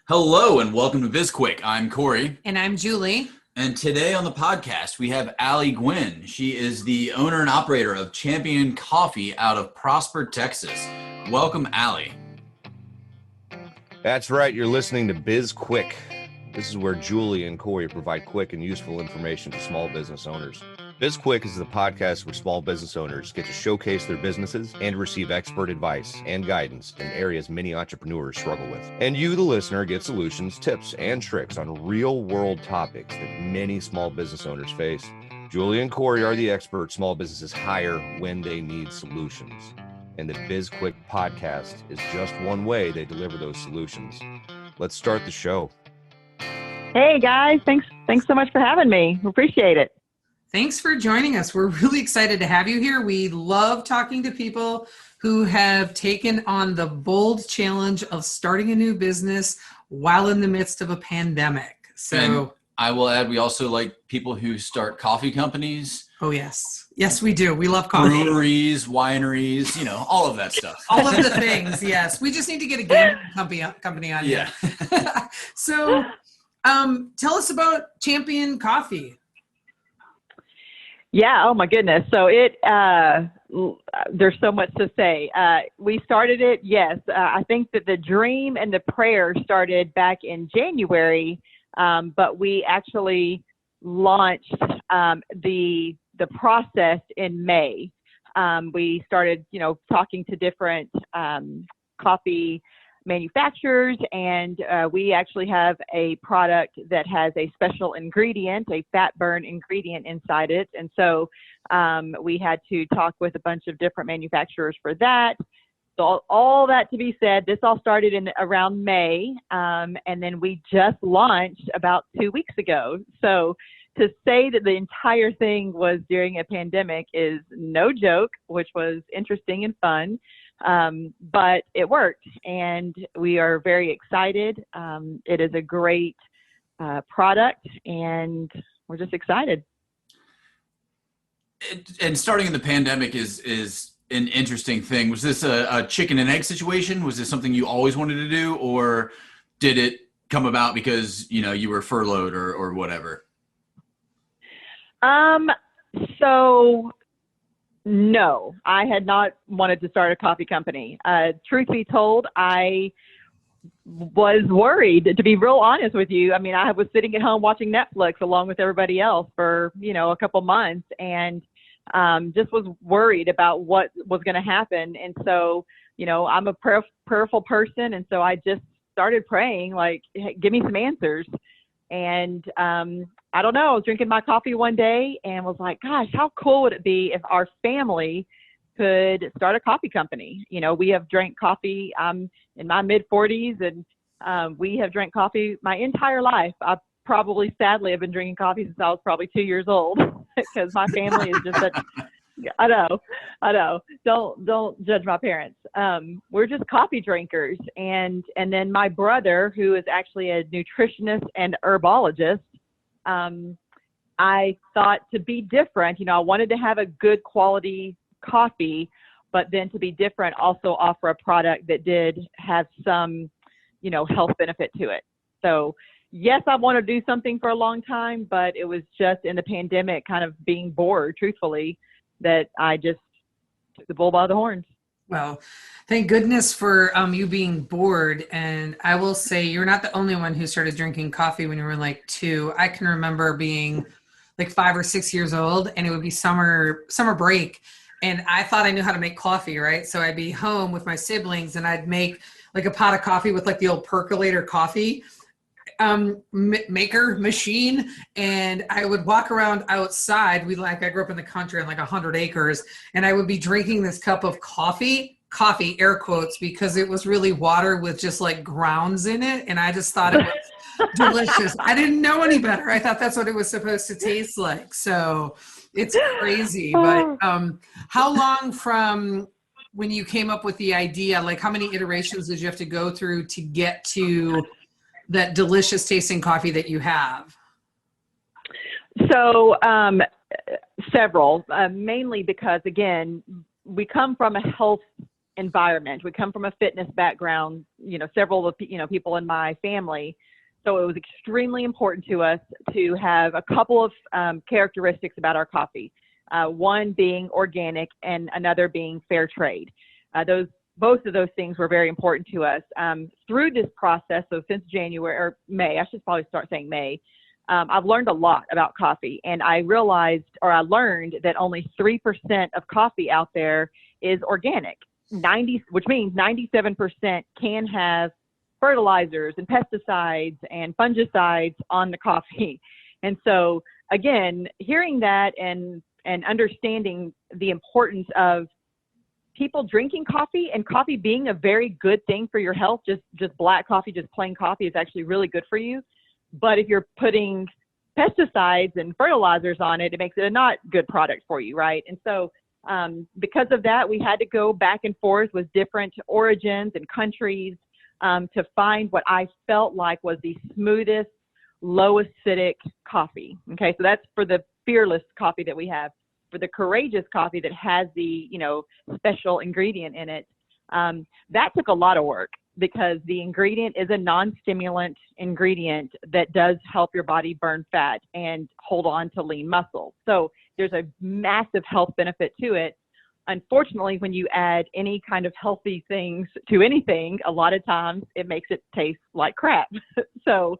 Hello and welcome to BizQuik. I'm Corey. And I'm Julie. And today on the podcast, we have Aly Gwin. She is the owner and operator of Champion Coffee out of Prosper, Texas. Welcome, Aly. That's right. You're listening to BizQuik. This is where Julie and Corey provide quick and useful information to small business owners. BizQuik is the podcast where small business owners get to showcase their businesses and receive expert advice and guidance in areas many entrepreneurs struggle with. And you, the listener, get solutions, tips, and tricks on real-world topics that many small business owners face. Julie and Corey are the experts small businesses hire when they need solutions. And the BizQuik podcast is just one way they deliver those solutions. Let's start the show. Hey guys, thanks so much for having me. Appreciate it. Thanks for joining us. We're really excited to have you here. We love talking to people who have taken on the bold challenge of starting a new business while in the midst of a pandemic. And I will add, we also like people who start coffee companies. Oh, yes. Yes, we do. We love coffee. Breweries, wineries, all of that stuff. All of the things, yes. We just need to get a gambling company on here. Yeah. So tell us about Champion Coffee. Yeah. Oh my goodness. So there's so much to say. We started it. Yes. I think that the dream and the prayer started back in January. But we actually launched, the process in May. We started, talking to different, coffee manufacturers, and we actually have a product that has a special ingredient, a fat burn ingredient inside it. And so we had to talk with a bunch of different manufacturers for that. So all that to be said, this all started in around May, and then we just launched about 2 weeks ago. So to say that the entire thing was during a pandemic is no joke, which was interesting and fun. But it worked, and we are very excited. It is a great product, and we're just excited. And starting in the pandemic is an interesting thing. Was this a chicken and egg situation? Was this something you always wanted to do, or did it come about because you were furloughed or whatever? So no, I had not wanted to start a coffee company. Truth be told, I was worried, to be real honest with you. I mean, I was sitting at home watching Netflix along with everybody else for, a couple months, and just was worried about what was going to happen. And so, I'm a prayerful person. And so I just started praying, like, hey, give me some answers. And I don't know, I was drinking my coffee one day and was like, gosh, how cool would it be if our family could start a coffee company? We have drank coffee. I'm in my mid-40s, and we have drank coffee my entire life. I probably, sadly, have been drinking coffee since I was probably 2 years old because my family is just such, I know. Don't judge my parents. We're just coffee drinkers. And then my brother, who is actually a nutritionist and herbologist, I thought to be different, I wanted to have a good quality coffee, but then to be different, also offer a product that did have some, health benefit to it. So yes, I want to do something for a long time, but it was just in the pandemic, kind of being bored, truthfully, that I just took the bull by the horns. Well, thank goodness for you being bored. And I will say you're not the only one who started drinking coffee when you were like 2. I can remember being like 5 or 6 years old, and it would be summer break. And I thought I knew how to make coffee, right? So I'd be home with my siblings, and I'd make like a pot of coffee with like the old percolator coffee maker machine, and I would walk around outside. I grew up in the country on like 100 acres, and I would be drinking this cup of coffee, air quotes, because it was really water with just like grounds in it, and I just thought it was delicious. I didn't know any better. I thought that's what it was supposed to taste like. So it's crazy. But how long from when you came up with the idea, like how many iterations did you have to go through to get to that delicious tasting coffee that you have? So several, mainly because, again, we come from a health environment. We come from a fitness background, several of the, people in my family. So it was extremely important to us to have a couple of characteristics about our coffee. One being organic and another being fair trade. Both of those things were very important to us. Through this process, so since January or May, I should probably start saying May, I've learned a lot about coffee, and I learned that only 3% of coffee out there is organic, which means 97% can have fertilizers and pesticides and fungicides on the coffee. And so again, hearing that and understanding the importance of people drinking coffee and coffee being a very good thing for your health, just black coffee, just plain coffee is actually really good for you. But if you're putting pesticides and fertilizers on it, it makes it a not good product for you, right? And so because of that, we had to go back and forth with different origins and countries to find what I felt like was the smoothest, low acidic coffee. Okay, so that's for the fearless coffee that we have. For the courageous coffee that has the, special ingredient in it, that took a lot of work because the ingredient is a non-stimulant ingredient that does help your body burn fat and hold on to lean muscle. So there's a massive health benefit to it. Unfortunately, when you add any kind of healthy things to anything, a lot of times it makes it taste like crap. So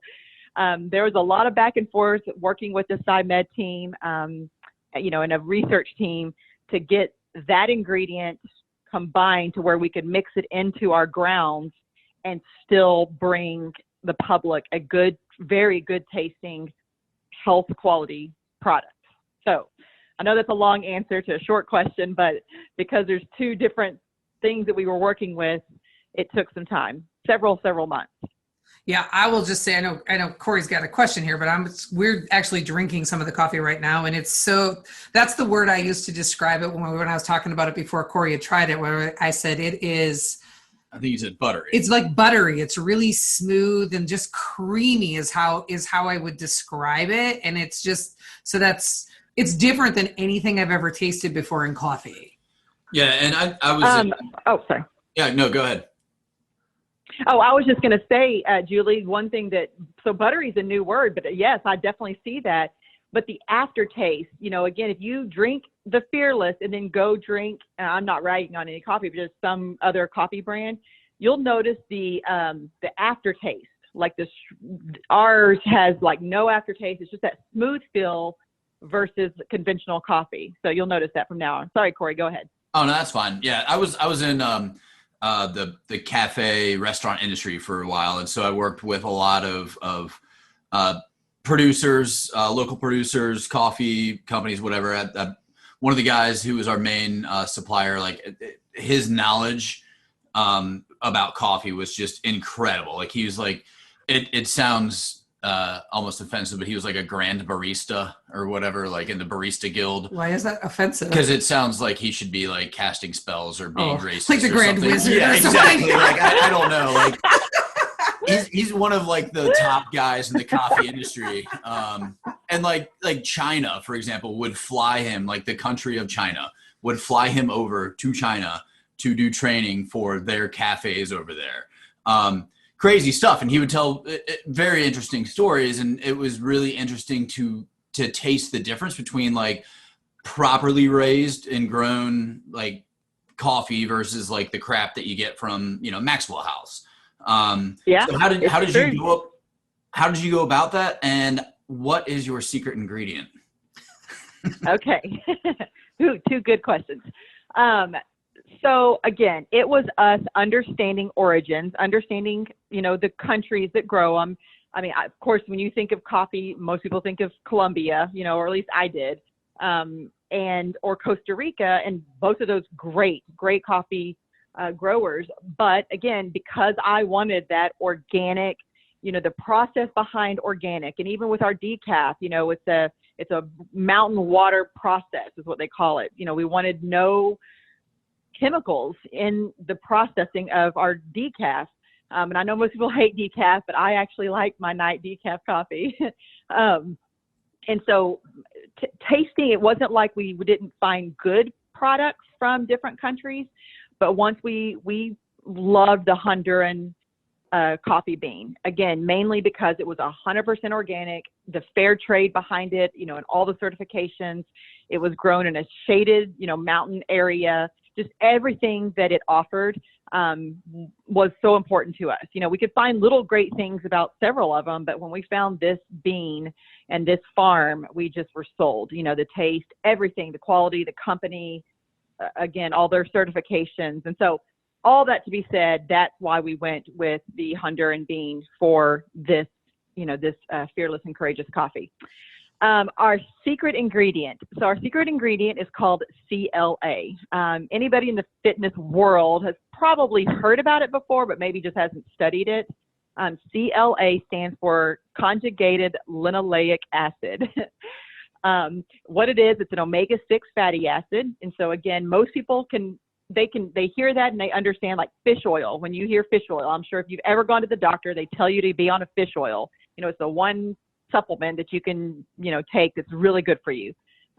there was a lot of back and forth working with the SciMed team, and a research team to get that ingredient combined to where we could mix it into our grounds and still bring the public a good, very good tasting health quality product. So I know that's a long answer to a short question, but because there's two different things that we were working with, it took some time, several months. Yeah, I will just say, I know Corey's got a question here, but we're actually drinking some of the coffee right now. And that's the word I used to describe it when I was talking about it before Corey had tried it, where I said it is, I think you said buttery. It's like buttery. It's really smooth and just creamy is how I would describe it. And it's just, it's different than anything I've ever tasted before in coffee. Yeah. And I was, sorry. Yeah, no, go ahead. Oh, I was just going to say, Julie, one thing so buttery is a new word, but yes, I definitely see that. But the aftertaste, again, if you drink the Fearless and then go drink, and I'm not writing on any coffee, but just some other coffee brand, you'll notice the aftertaste. Like ours has like no aftertaste. It's just that smooth feel versus conventional coffee. So you'll notice that from now on. Sorry, Corey, go ahead. Oh, no, that's fine. Yeah, I was in the cafe restaurant industry for a while, and so I worked with a lot of producers, local producers, coffee companies, whatever. One of the guys who was our main supplier, like his knowledge about coffee was just incredible. Like he was like, it sounds almost offensive, but he was like a grand barista or whatever, like in the barista guild. Why is that offensive? Because it sounds like he should be like casting spells or being racist, like the Grand Wizard. Yeah, or something. Exactly. Like I don't know. Like he's one of like the top guys in the coffee industry. And like China, for example, would fly him, like the country of China would fly him over to China to do training for their cafes over there. Crazy stuff. And he would tell very interesting stories. And it was really interesting to taste the difference between like properly raised and grown like coffee versus like the crap that you get from, Maxwell House. So how did you go about that? And what is your secret ingredient? Okay. Two good questions. So again, it was us understanding origins, understanding, the countries that grow them. I mean, of course, when you think of coffee, most people think of Colombia, or at least I did, or Costa Rica, and both of those great it's growers. But again, because I wanted that organic, the process behind organic, and even with our decaf, it's a mountain water process is what they call it. We wanted no chemicals in the processing of our decaf. And I know most people hate decaf, but I actually like my night decaf coffee. And so tasting, it wasn't like we didn't find good products from different countries, But once we loved the Honduran coffee bean, again, mainly because it was 100% organic, the fair trade behind it, and all the certifications. It was grown in a shaded, mountain area. Just everything that it offered was so important to us. We could find little great things about several of them, but when we found this bean and this farm, we just were sold. The taste, everything, the quality, the company, again, all their certifications. And so all that to be said, that's why we went with the Honduran bean for this, this Fearless and Courageous coffee. Our secret ingredient. So our secret ingredient is called CLA. Anybody in the fitness world has probably heard about it before, but maybe just hasn't studied it. CLA stands for conjugated linoleic acid. What it is, it's an omega-6 fatty acid. And so again, most people they hear that and they understand, like fish oil. When you hear fish oil, I'm sure if you've ever gone to the doctor, they tell you to be on a fish oil. It's the one supplement that you can, take that's really good for you.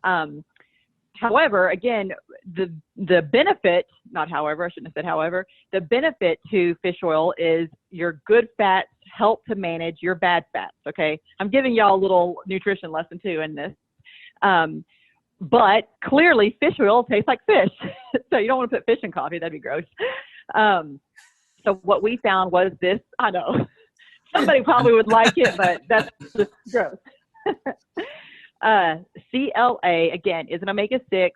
However, again, the benefit, not however, I shouldn't have said however, the benefit to fish oil is your good fats help to manage your bad fats. Okay. I'm giving y'all a little nutrition lesson too in this. But clearly fish oil tastes like fish. So you don't want to put fish in coffee. That'd be gross. So what we found was this, I know somebody probably would like it, but that's just gross. CLA, again, is an omega-6.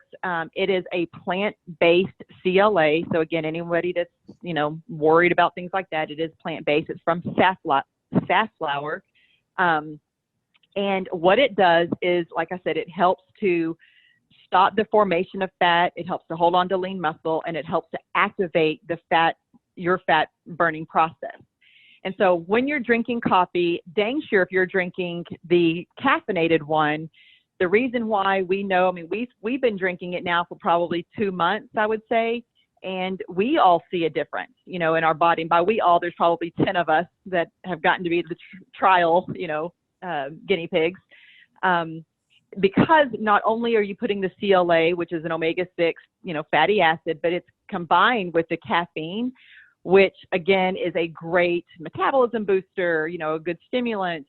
It is a plant-based CLA. So again, anybody that's, worried about things like that, it is plant-based. It's from safflower. And what it does is, like I said, it helps to stop the formation of fat. It helps to hold on to lean muscle, and it helps to activate your fat burning process. And so when you're drinking coffee, dang sure if you're drinking the caffeinated one, the reason why we know, we've been drinking it now for probably 2 months, I would say, and we all see a difference, in our body. And by we all, there's probably 10 of us that have gotten to be the trial, guinea pigs. Because not only are you putting the CLA, which is an omega-6, fatty acid, but it's combined with the caffeine, which again is a great metabolism booster, a good stimulant.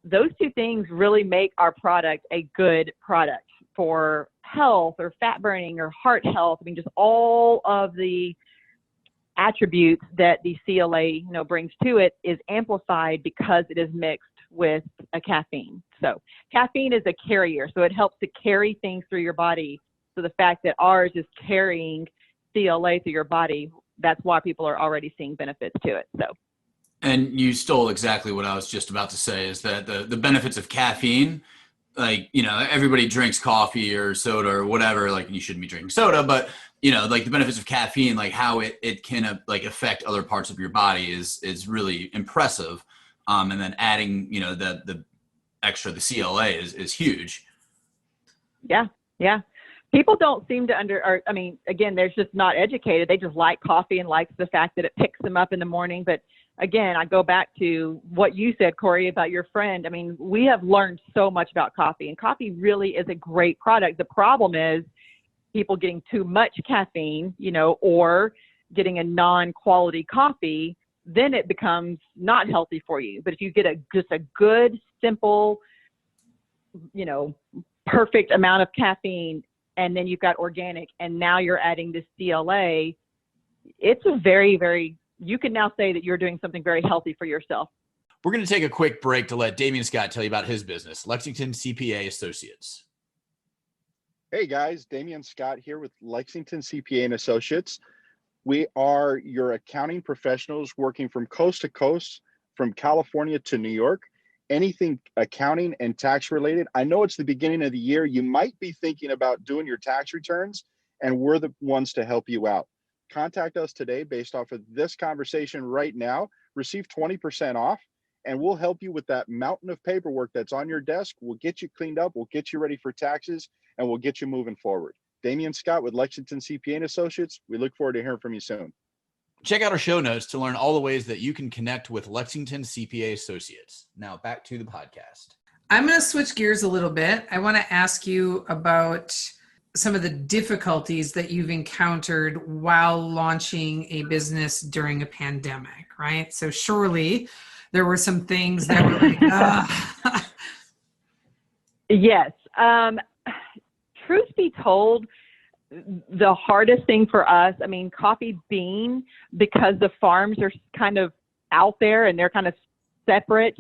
Those two things really make our product a good product for health or fat burning or heart health. Just all of the attributes that the CLA, brings to it is amplified because it is mixed with a caffeine. So caffeine is a carrier, so it helps to carry things through your body. So the fact that ours is carrying CLA through your body, that's why people are already seeing benefits to it. So, and you stole exactly what I was just about to say, is that the benefits of caffeine, like, everybody drinks coffee or soda or whatever, like you shouldn't be drinking soda, but like the benefits of caffeine, like how it can like affect other parts of your body is really impressive. And then adding, the extra, the CLA is huge. Yeah. Yeah. People don't seem to again, they're just not educated. They just like coffee and like the fact that it picks them up in the morning. But again, I go back to what you said, Corey, about your friend. We have learned so much about coffee, and coffee really is a great product. The problem is people getting too much caffeine, or getting a non-quality coffee, then it becomes not healthy for you. But if you get just a good, simple, perfect amount of caffeine, and then you've got organic, and now you're adding this CLA, it's a very, very, you can now say that you're doing something very healthy for yourself. We're going to take a quick break to let Damian Scott tell you about his business, Lexington CPA Associates. Hey guys, Damian Scott here with Lexington CPA Associates. We are your accounting professionals working from coast to coast, from California to New York. Anything accounting and tax related. I know it's the beginning of the year. You might be thinking about doing your tax returns, and we're the ones to help you out. Contact us today based off of this conversation right now. Receive 20% off, and we'll help you with that mountain of paperwork that's on your desk. We'll get you cleaned up. We'll get you ready for taxes, and we'll get you moving forward. Damian Scott with Lexington CPA Associates. We look forward to hearing from you soon. Check out our show notes to learn all the ways that you can connect with Lexington CPA Associates. Now back to the podcast. I'm going to switch gears a little bit. I want to ask you about some of the difficulties that you've encountered while launching a business during a pandemic, right? So surely there were some things that were like, Yes. Truth be told, the hardest thing for us, I mean, coffee bean, because the farms are kind of out there and they're kind of separate,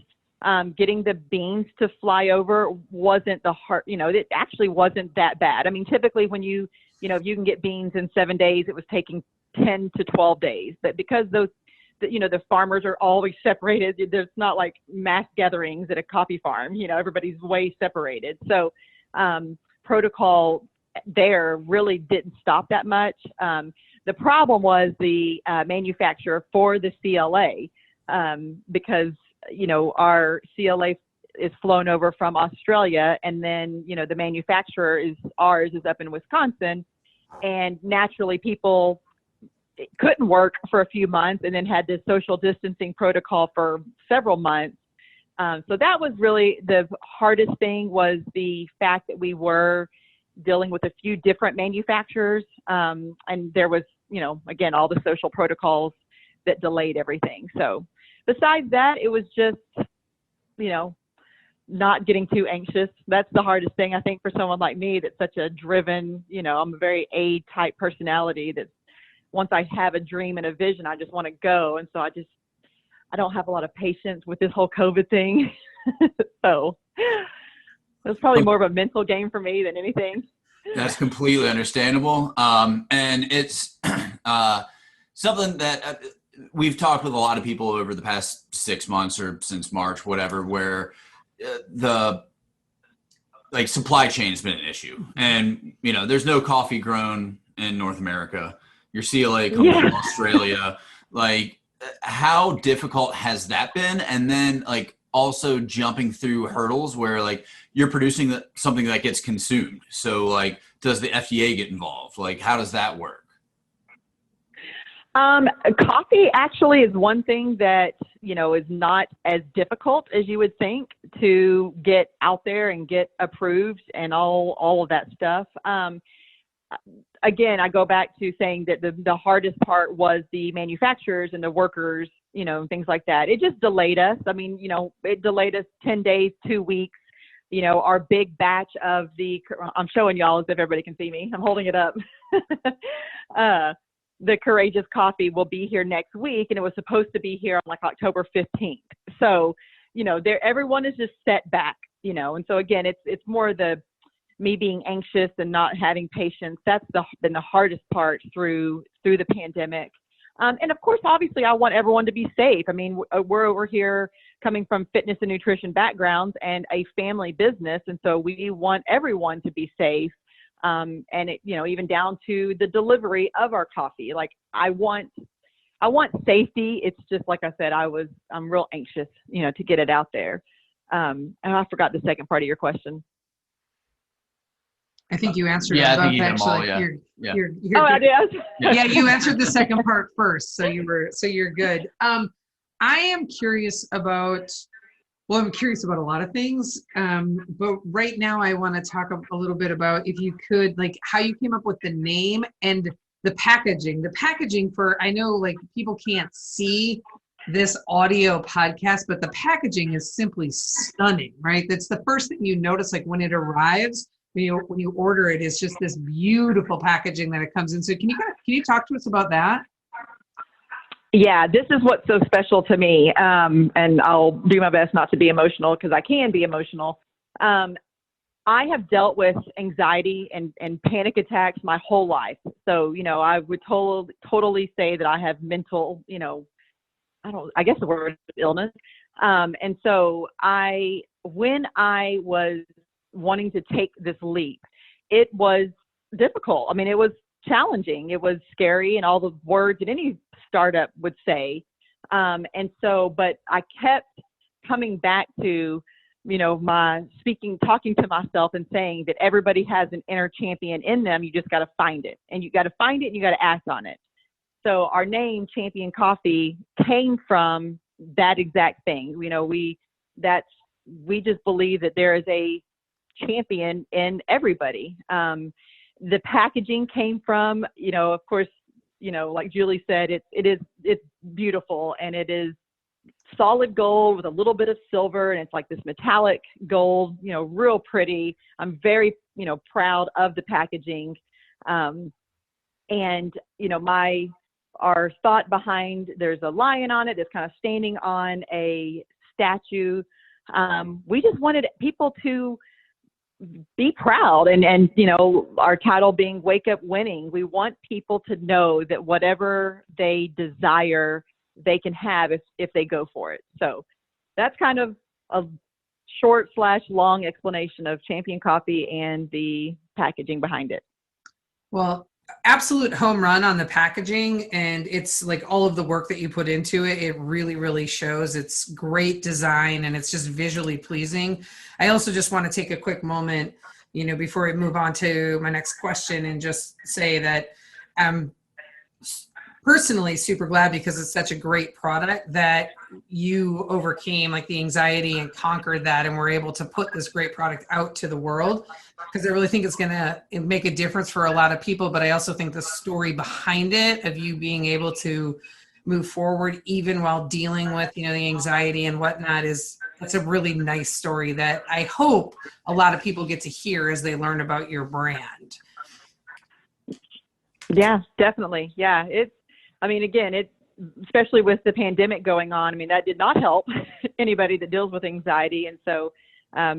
getting the beans to fly over wasn't the hard, it actually wasn't that bad. I mean, typically when you can get beans in 7 days, it was taking 10 to 12 days. But because the farmers are always separated, there's not like mass gatherings at a coffee farm, everybody's way separated. So protocol there really didn't stop that much. The problem was the manufacturer for the CLA, because our CLA is flown over from Australia, and then the manufacturer is up in Wisconsin, and naturally people couldn't work for a few months, and then had this social distancing protocol for several months. So that was really the hardest thing, was the fact that we were dealing with a few different manufacturers. And there was, again, all the social protocols that delayed everything. So besides that, it was just, not getting too anxious. That's the hardest thing, I think, for someone like me that's such a driven, I'm a very A-type personality that once I have a dream and a vision, I just want to go. And so I don't have a lot of patience with this whole COVID thing. So it was probably more of a mental game for me than anything. That's completely understandable. And it's something that we've talked with a lot of people over the past 6 months or since March, whatever, where the supply chain has been an issue. And, there's no coffee grown in North America. Your CLA comes from Australia. How difficult has that been? And then also jumping through hurdles where you're producing something that gets consumed. So does the FDA get involved? How does that work? Coffee actually is one thing that, is not as difficult as you would think to get out there and get approved and all of that stuff. Again, I go back to saying that the hardest part was the manufacturers and the workers, things like that. It just delayed us. I mean, it delayed us 10 days, 2 weeks. Our big batch of I'm showing y'all as if everybody can see me. I'm holding it up. The Courageous Coffee will be here next week, and it was supposed to be here on October 15th. So, everyone is just set back, and so again, it's more me being anxious and not having patience. That's been the hardest part through the pandemic. And of course, obviously, I want everyone to be safe. I mean, we're over here coming from fitness and nutrition backgrounds and a family business, and so we want everyone to be safe. And it, even down to the delivery of our coffee. I want safety. It's just like I said, I'm real anxious, to get it out there. And I forgot the second part of your question. I think you answered I both, think you actually. You're Oh, I did. Yeah, you answered the second part first, so you're good. I am curious about I'm curious about a lot of things, but right now I want to talk a little bit about, if you could, how you came up with the name and the packaging. The packaging I know people can't see this audio podcast, but the packaging is simply stunning, right? That's the first thing you notice, when it arrives. When you order it, it's just this beautiful packaging that it comes in. So can you talk to us about that? Yeah, this is what's so special to me. And I'll do my best not to be emotional, because I can be emotional. I have dealt with anxiety and panic attacks my whole life. So, I would totally say that I have mental, I guess the word is illness. And so when I was wanting to take this leap, it was difficult. I mean, it was challenging. It was scary, and all the words that any startup would say. And so, but I kept coming back to, talking to myself and saying that everybody has an inner champion in them. You just got to find it, and you got to find it, and you got to act on it. So our name, Champion Coffee, came from that exact thing. We just believe that there is a champion in everybody. the packaging came from, of course, like Julie said, it's beautiful, and it is solid gold with a little bit of silver, and it's like this metallic gold, real pretty. I'm very, proud of the packaging. And, our thought behind, there's a lion on it that's kind of standing on a statue. We just wanted people to be proud, and our title being Wake Up Winning. We want people to know that whatever they desire, they can have if they go for it. So that's kind of a short/long explanation of Champion Coffee and the packaging behind it. Well, absolute home run on the packaging, and it's like all of the work that you put into it, it really, really shows. It's great design, and it's just visually pleasing. I also just want to take a quick moment, before we move on to my next question, and just say that I'm personally super glad, because it's such a great product, that you overcame like the anxiety and conquered that, and were able to put this great product out to the world, because I really think it's going to make a difference for a lot of people. But I also think the story behind it, of you being able to move forward even while dealing with, the anxiety and whatnot, that's a really nice story that I hope a lot of people get to hear as they learn about your brand. Yeah, definitely. Yeah. Again, especially with the pandemic going on, that did not help anybody that deals with anxiety. And so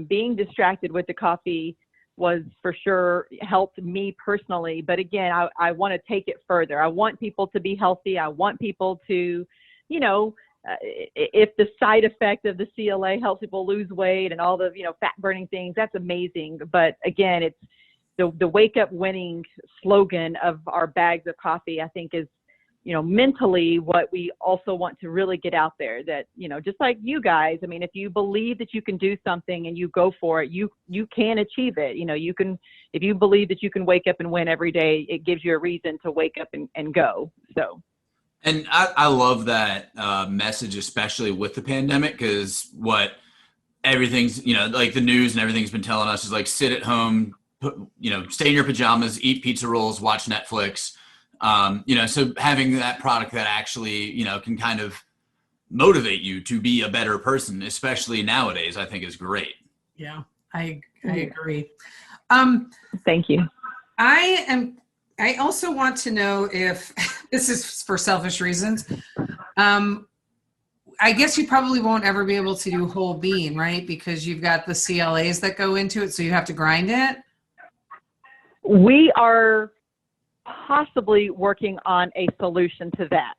being distracted with the coffee was for sure helped me personally. But again, I want to take it further. I want people to be healthy. I want people to, if the side effect of the CLA helps people lose weight and all the, fat burning things, that's amazing. But again, it's the Wake Up Winning slogan of our bags of coffee, I think is, mentally what we also want to really get out there, that, just like you guys, if you believe that you can do something and you go for it, you can achieve it. You can, if you believe that you can wake up and win every day, it gives you a reason to wake up and go. So. And I love that message, especially with the pandemic, because what everything's, like the news and everything's been telling us is like, sit at home, stay in your pajamas, eat pizza rolls, watch Netflix. So having that product that actually, can kind of motivate you to be a better person, especially nowadays, I think is great. Yeah, I agree. Thank you. I also want to know if this is for selfish reasons. I guess you probably won't ever be able to do whole bean, right? Because you've got the CLAs that go into it, so you have to grind it. We are possibly working on a solution to that.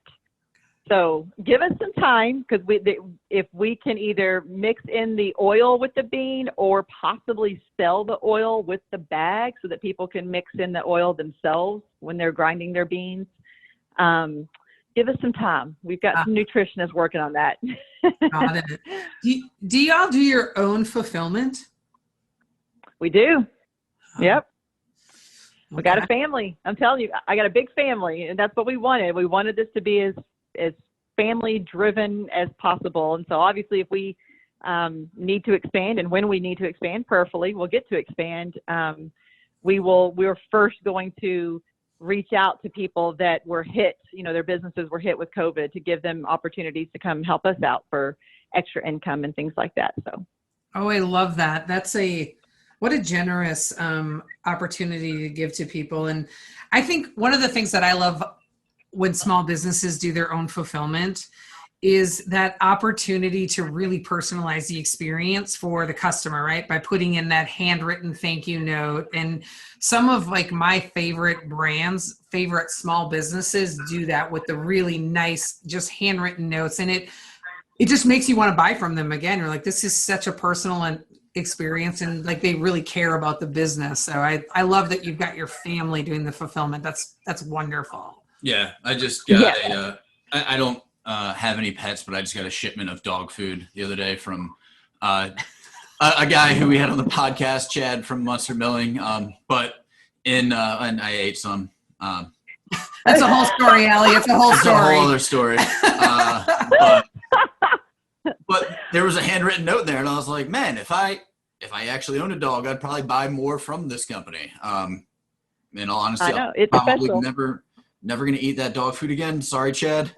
So give us some time, because if we can either mix in the oil with the bean, or possibly sell the oil with the bag so that people can mix in the oil themselves when they're grinding their beans. Give us some time. We've got some nutritionists working on that. Got it. Do y'all do your own fulfillment? We do. Yep. We got a family. I'm telling you, I got a big family, and that's what we wanted. We wanted this to be as family driven as possible. And so obviously if we need to expand, and when we need to expand, prayerfully, we'll get to expand. We're first going to reach out to people that were hit, their businesses were hit with COVID, to give them opportunities to come help us out for extra income and things like that. So. Oh, I love that. What a generous opportunity to give to people. And I think one of the things that I love when small businesses do their own fulfillment is that opportunity to really personalize the experience for the customer, right? By putting in that handwritten thank you note. And some of like my favorite brands, favorite small businesses do that with the really nice, just handwritten notes. And it just makes you want to buy from them again. You're like, this is such a personal experience, and like they really care about the business. So I love that you've got your family doing the fulfillment. That's wonderful. Yeah, I just got I don't have any pets, but I just got a shipment of dog food the other day from a guy who we had on the podcast, Chad from Munster Milling. And I ate some. That's a whole story, Aly. It's a whole story. It's a whole other story. But there was a handwritten note there, and I was like, man, if I actually owned a dog, I'd probably buy more from this company. In all honesty, I know, I'm it's probably official. never going to eat that dog food again. Sorry, Chad.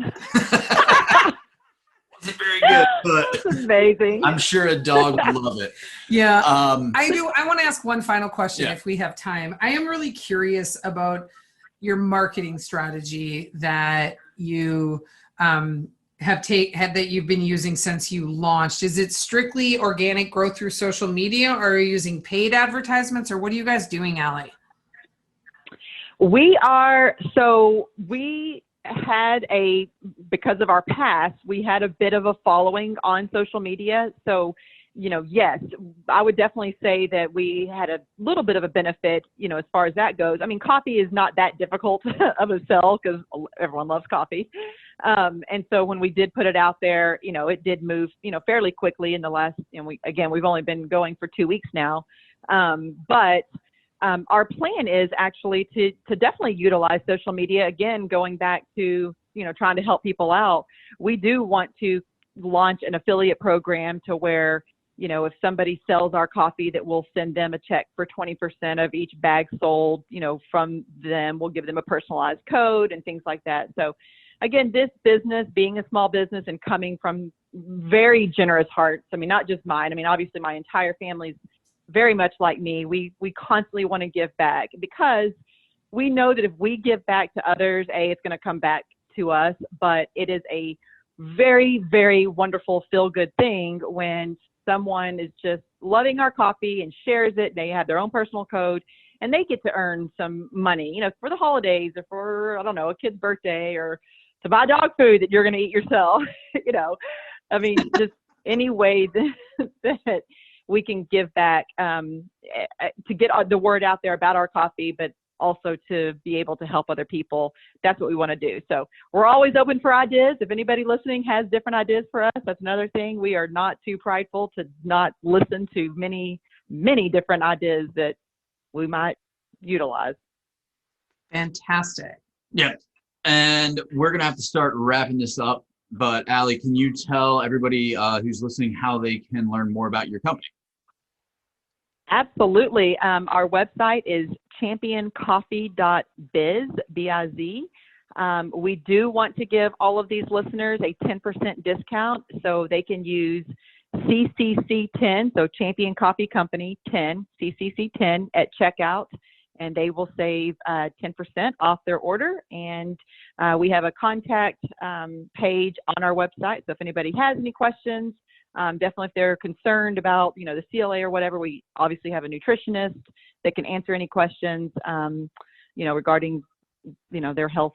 Wasn't very good, but That's amazing. I'm sure a dog would love it. Yeah. Um, I want to ask one final question Yeah. if we have time. I am really curious about your marketing strategy that you that you've been using since you launched. Is it strictly organic growth through social media, or are you using paid advertisements, or what are you guys doing, Aly? We had because of our past, we had a bit of a following on social media. So, yes, I would definitely say that we had a little bit of a benefit, as far as that goes. I mean, coffee is not that difficult of a sell because everyone loves coffee. And so when we did put it out there, it did move, fairly quickly in the last, we've only been going for 2 weeks now. But our plan is actually to definitely utilize social media. Again, going back to, trying to help people out. We do want to launch an affiliate program to where, if somebody sells our coffee, that we'll send them a check for 20% of each bag sold, from them. We'll give them a personalized code and things like that. So again, this business, being a small business and coming from very generous hearts, I mean, not just mine. I mean, obviously my entire family's very much like me. We constantly want to give back because we know that if we give back to others, it's going to come back to us, but it is a very, very wonderful feel-good thing when someone is just loving our coffee and shares it. They have their own personal code and they get to earn some money, for the holidays or for, I don't know, a kid's birthday or to buy dog food that you're going to eat yourself. I mean, just any way that we can give back to get the word out there about our coffee, but also to be able to help other people. That's what we want to do. So we're always open for ideas. If anybody listening has different ideas for us, that's another thing. We are not too prideful to not listen to many, many different ideas that we might utilize. Fantastic. Yeah. And we're going to have to start wrapping this up. But Aly, can you tell everybody who's listening how they can learn more about your company? Absolutely. Our website is championcoffee.biz, B-I-Z. We do want to give all of these listeners a 10% discount, so they can use CCC10, so Champion Coffee Company 10, CCC10 at checkout, and they will save 10% off their order. And we have a contact page on our website, so if anybody has any questions, definitely if they're concerned about, the CLA or whatever, we obviously have a nutritionist that can answer any questions, regarding, their health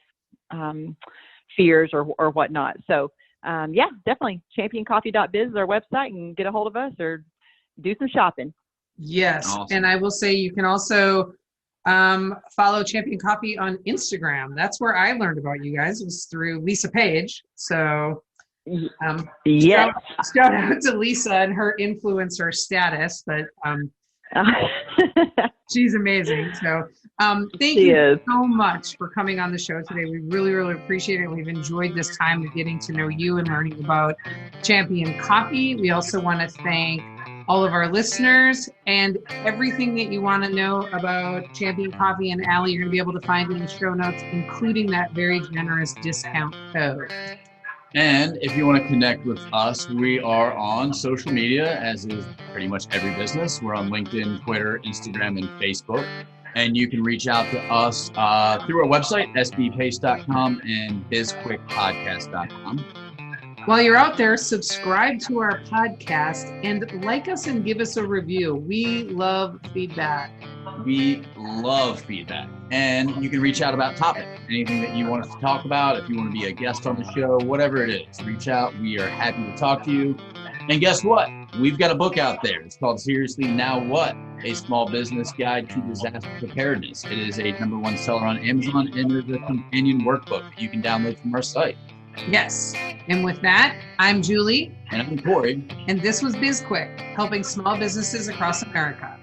fears or whatnot. So, definitely championcoffee.biz is our website, and get a hold of us or do some shopping. Yes. Awesome. And I will say you can also follow Champion Coffee on Instagram. That's where I learned about you guys, was through Lisa Page. So Yes. shout out to Lisa and her influencer status, but she's amazing. So thank you so much for coming on the show today. We really, really appreciate it. We've enjoyed this time of getting to know you and learning about Champion Coffee. We also want to thank all of our listeners, and everything that you want to know about Champion Coffee and Aly, you're going to be able to find in the show notes, including that very generous discount code. And if you want to connect with us, we are on social media, as is pretty much every business. We're on LinkedIn, Twitter, Instagram, and Facebook. And you can reach out to us through our website, sbpace.com and bizquickpodcast.com. While you're out there, subscribe to our podcast and like us and give us a review. We love feedback. We love feedback. And you can reach out about topics, anything that you want us to talk about. If you want to be a guest on the show, whatever it is, reach out. We are happy to talk to you. And guess what? We've got a book out there. It's called Seriously Now What? A Small Business Guide to Disaster Preparedness. It is a #1 seller on Amazon, and there's a companion workbook that you can download from our site. Yes. And with that, I'm Julie. And I'm Corey. And this was BizQuik, helping small businesses across America.